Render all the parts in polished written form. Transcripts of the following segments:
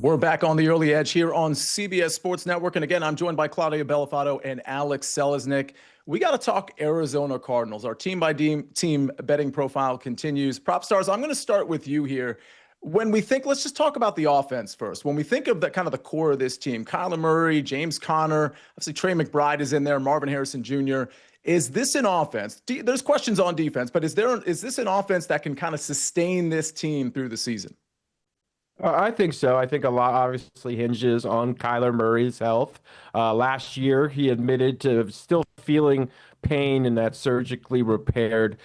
We're back on the early edge here on CBS Sports Network. And again, I'm joined by Claudia Bellofatto and Alex Selesnik. We got to talk Arizona Cardinals. Our team betting profile continues. PropStarz, I'm going to start with you here. When we think, let's just talk about the offense first. When we think of the kind of the core of this team, Kyler Murray, James Conner, obviously Trey McBride is in there, Marvin Harrison Jr. Is this an offense? There's questions on defense, but is this an offense that can kind of sustain this team through the season? I think so. I think a lot obviously hinges on Kyler Murray's health. Last year, he admitted to still feeling pain in that surgically repaired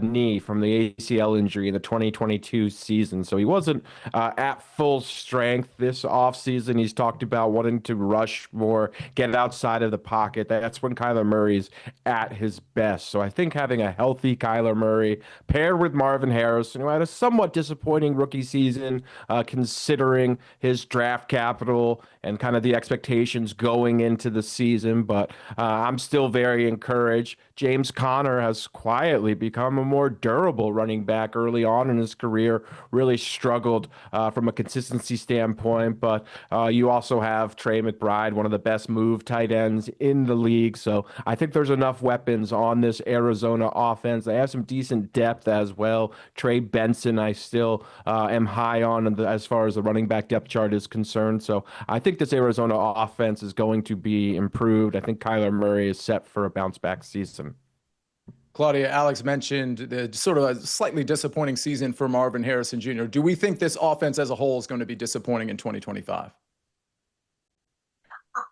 knee from the ACL injury in the 2022 season. So he wasn't at full strength this offseason. He's talked about wanting to rush more, get outside of the pocket. That's when Kyler Murray's at his best. So I think having a healthy Kyler Murray paired with Marvin Harrison, who had a somewhat disappointing rookie season, considering his draft capital and kind of the expectations going into the season. But I'm still very encouraged. James Conner has quietly become a more durable running back early on in his career, really struggled from a consistency standpoint. But you also have Trey McBride, one of the best move tight ends in the league. So I think there's enough weapons on this Arizona offense. They have some decent depth as well. Trey Benson, I still am high on as far as the running back depth chart is concerned. So I think this Arizona offense is going to be improved. I think Kyler Murray is set for a bounce back season. Claudia, Alex mentioned the sort of a slightly disappointing season for Marvin Harrison Jr. Do we think this offense as a whole is going to be disappointing in 2025?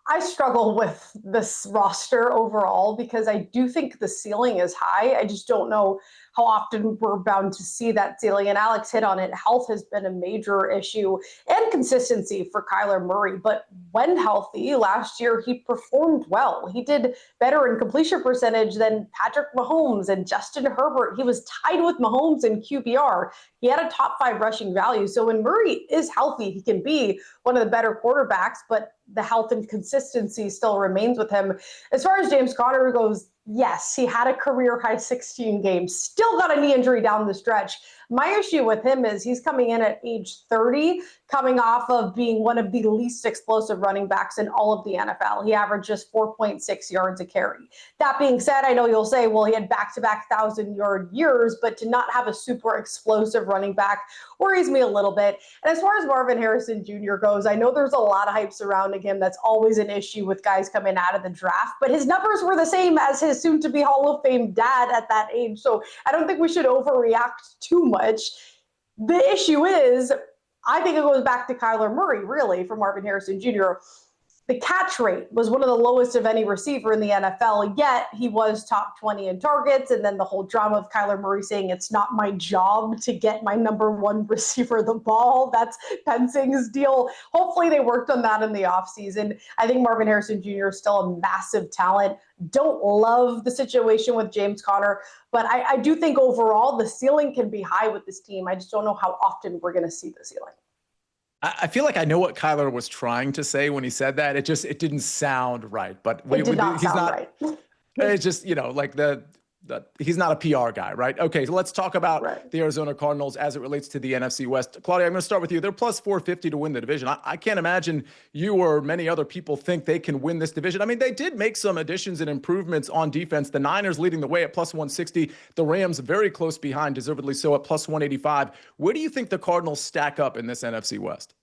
I struggle with this roster overall because I do think the ceiling is high. I just don't know how often we're bound to see that ceiling. And Alex hit on it. Health has been a major issue and consistency for Kyler Murray. But when healthy, last year he performed well. He did better in completion percentage than Patrick Mahomes and Justin Herbert. He was tied with Mahomes in QBR. He had a top 5 rushing value. So when Murray is healthy, he can be one of the better quarterbacks, but the health and consistency still remains with him. As far as James Conner goes, yes, he had a career-high 16 games, still got a knee injury down the stretch. My issue with him is he's coming in at age 30, coming off of being one of the least explosive running backs in all of the NFL. He averaged just 4.6 yards a carry. That being said, I know you'll say, well, he had back-to-back 1,000-yard years, but to not have a super explosive running back worries me a little bit. And as far as Marvin Harrison Jr. goes, I know there's a lot of hype surrounding him. That's always an issue with guys coming out of the draft, but his numbers were the same as his soon-to-be Hall of Fame dad at that age. So I don't think we should overreact too much. The issue is, I think it goes back to Kyler Murray, really, for Marvin Harrison Jr. The catch rate was one of the lowest of any receiver in the NFL, yet he was top 20 in targets. And then the whole drama of Kyler Murray saying it's not my job to get my number 1 receiver the ball. That's Pensing's deal. Hopefully they worked on that in the offseason. I think Marvin Harrison Jr. is still a massive talent. Don't love the situation with James Conner, but I do think overall the ceiling can be high with this team. I just don't know how often we're going to see the ceiling. I feel like I know what Kyler was trying to say when he said that. It didn't sound right, but it did not sound right. It's just, like he's not a PR guy, right? Okay, so let's talk about the Arizona Cardinals as it relates to the NFC West. Claudia, I'm going to start with you. They're plus 450 to win the division. I can't imagine you or many other people think they can win this division. I mean, they did make some additions and improvements on defense. The Niners leading the way at plus 160. The Rams very close behind, deservedly so, at plus 185. Where do you think the Cardinals stack up in this NFC West?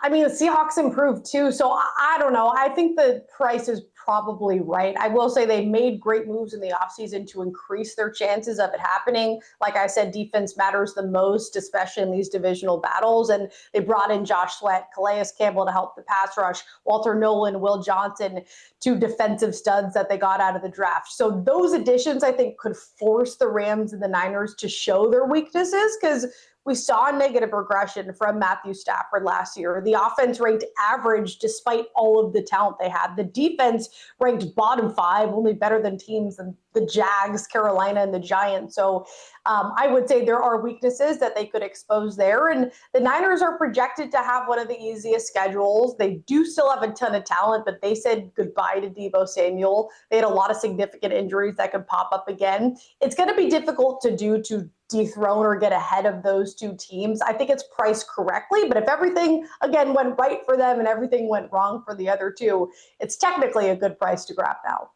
I mean, the Seahawks improved too, so I don't know. I think the price is probably right. I will say they made great moves in the offseason to increase their chances of it happening. Like I said, defense matters the most, especially in these divisional battles. And they brought in Josh Sweat, Calais Campbell to help the pass rush, Walter Nolan, Will Johnson, 2 defensive studs that they got out of the draft. So those additions, I think, could force the Rams and the Niners to show their weaknesses, because we saw negative regression from Matthew Stafford last year. The offense ranked average despite all of the talent they had. The defense ranked bottom 5, only better than teams than the Jags, Carolina, and the Giants. So I would say there are weaknesses that they could expose there. And the Niners are projected to have one of the easiest schedules. They do still have a ton of talent, but they said goodbye to Deebo Samuel. They had a lot of significant injuries that could pop up again. It's going to be difficult to dethrone or get ahead of those two teams. I think it's priced correctly, but if everything, again, went right for them and everything went wrong for the other two, it's technically a good price to grab now.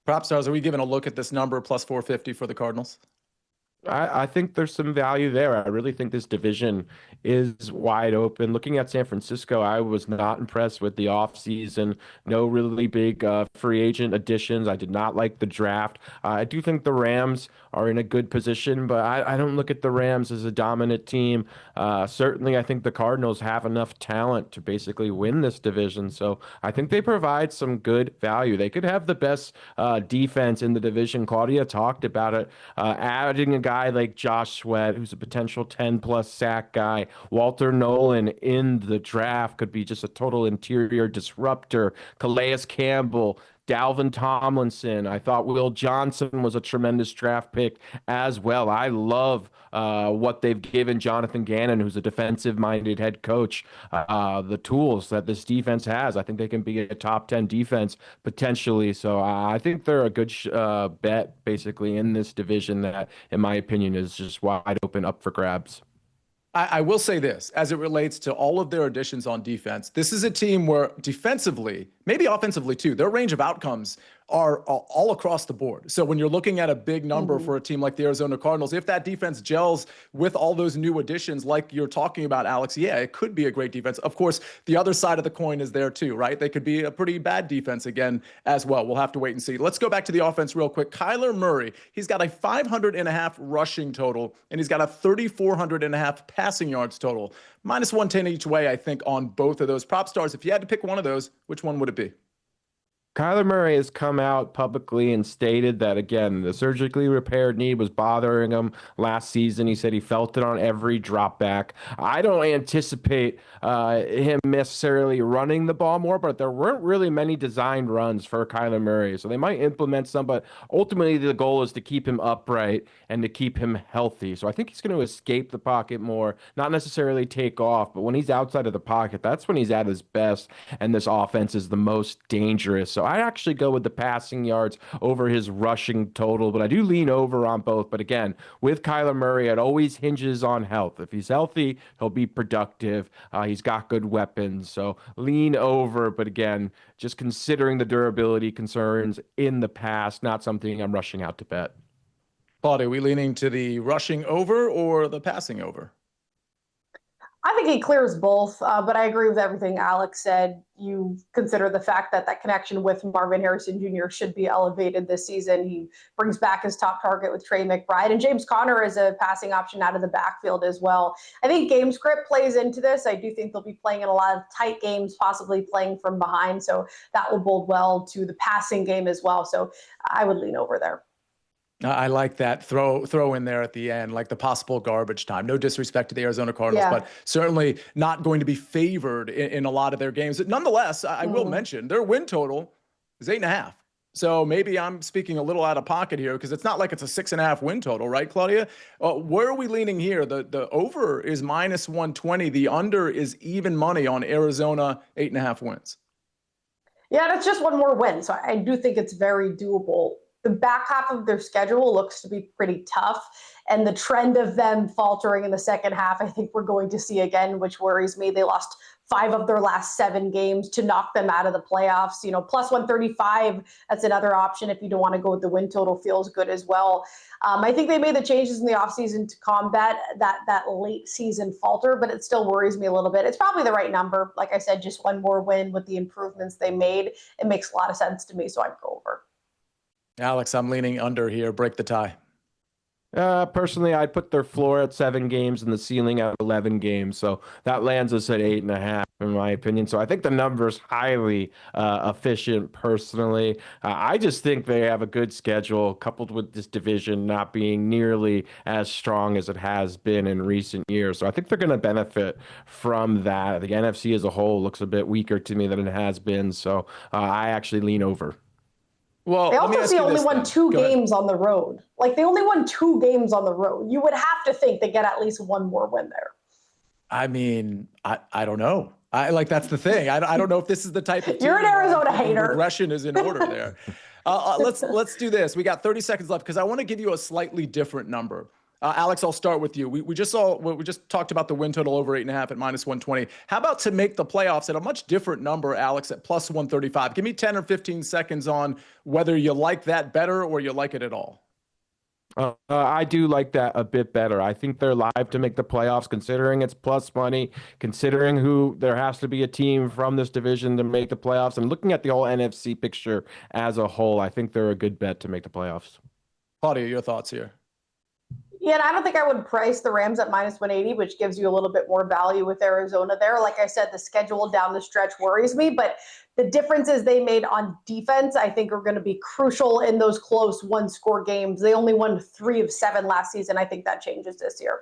PropStarz, are we giving a look at this number plus 450 for the Cardinals? I think there's some value there. I really think this division is wide open. Looking at San Francisco, I was not impressed with the offseason. No really big free agent additions. I did not like the draft. I do think the Rams are in a good position, but I don't look at the Rams as a dominant team. Certainly, I think the Cardinals have enough talent to basically win this division. So I think they provide some good value. They could have the best defense in the division. Claudia talked about it. Adding a guy like Josh Sweat, who's a potential 10-plus sack guy. Walter Nolan in the draft could be just a total interior disruptor. Calais Campbell, Dalvin Tomlinson. I thought Will Johnson was a tremendous draft pick as well. I love what they've given Jonathan Gannon, who's a defensive-minded head coach, the tools that this defense has. I think they can be a top 10 defense potentially. So I think they're a good bet basically in this division that, in my opinion, is just wide open up for grabs. I will say this, as it relates to all of their additions on defense, this is a team where defensively, maybe offensively too, their range of outcomes are all across the board. So when you're looking at a big number for a team like the Arizona Cardinals, if that defense gels with all those new additions like you're talking about, Alex, yeah, it could be a great defense. Of course, the other side of the coin is there too, right? They could be a pretty bad defense again as well. We'll have to wait and see. Let's go back to the offense real quick. Kyler Murray, he's got a 500.5 rushing total, and he's got a 3,400.5 passing yards total. Minus 110 each way, I think, on both of those. PropStarz, if you had to pick one of those, which one would it be? Kyler Murray has come out publicly and stated that, again, the surgically repaired knee was bothering him last season. He said he felt it on every drop back. I don't anticipate him necessarily running the ball more, but there weren't really many designed runs for Kyler Murray. So they might implement some, but ultimately the goal is to keep him upright and to keep him healthy. So I think he's going to escape the pocket more, not necessarily take off, but when he's outside of the pocket, that's when he's at his best, and this offense is the most dangerous. So I actually go with the passing yards over his rushing total, but I do lean over on both. But again, with Kyler Murray, it always hinges on health. If he's healthy, he'll be productive. He's got good weapons, so lean over. But again, just considering the durability concerns in the past, not something I'm rushing out to bet. Claudia, are we leaning to the rushing over or the passing over? I think he clears both, but I agree with everything Alex said. You consider the fact that that connection with Marvin Harrison Jr. should be elevated this season. He brings back his top target with Trey McBride, and James Conner is a passing option out of the backfield as well. I think game script plays into this. I do think they'll be playing in a lot of tight games, possibly playing from behind, so that will bode well to the passing game as well. So I would lean over there. I like that throw in there at the end, like the possible garbage time. No disrespect to the Arizona Cardinals, but certainly not going to be favored in a lot of their games. Nonetheless, I will mention their win total is 8.5. So maybe I'm speaking a little out of pocket here because it's not like it's a 6.5 win total, right, Claudia? Where are we leaning here? The over is minus 120. The under is even money on Arizona 8.5 wins. Yeah, that's just one more win. So I do think it's very doable. The back half of their schedule looks to be pretty tough. And the trend of them faltering in the second half, I think we're going to see again, which worries me. They lost 5 of their last 7 games to knock them out of the playoffs. You know, plus 135, that's another option if you don't want to go with the win total, feels good as well. I think they made the changes in the offseason to combat that late season falter, but it still worries me a little bit. It's probably the right number. Like I said, just one more win with the improvements they made. It makes a lot of sense to me, so I'd go over. Alex, I'm leaning under here. Break the tie. Personally, I'd put their floor at 7 games and the ceiling at 11 games. So that lands us at 8.5, in my opinion. So I think the number's highly efficient, personally. I just think they have a good schedule, coupled with this division not being nearly as strong as it has been in recent years. So I think they're going to benefit from that. The NFC as a whole looks a bit weaker to me than it has been. So I actually lean over. Well, they also only won 2 games on the road. Like, they only won 2 games on the road. You would have to think they get at least one more win there. I mean, I don't know. That's the thing. I don't know if this is the type of team. You're an Arizona hater. Regression is in order there. Let's do this. We got 30 seconds left because I want to give you a slightly different number. Alex, I'll start with you. We just talked about the win total over 8.5 at -120. How about to make the playoffs at a much different number, Alex, at +135? Give me 10 or 15 seconds on whether you like that better or you like it at all. I do like that a bit better. I think they're live to make the playoffs, considering it's plus money, considering who there has to be a team from this division to make the playoffs, and looking at the whole NFC picture as a whole, I think they're a good bet to make the playoffs. Claudia, your thoughts here? Yeah, and I don't think I would price the Rams at -180, which gives you a little bit more value with Arizona there. Like I said, the schedule down the stretch worries me, but the differences they made on defense, I think, are going to be crucial in those close one-score games. They only won 3 of 7 last season. I think that changes this year.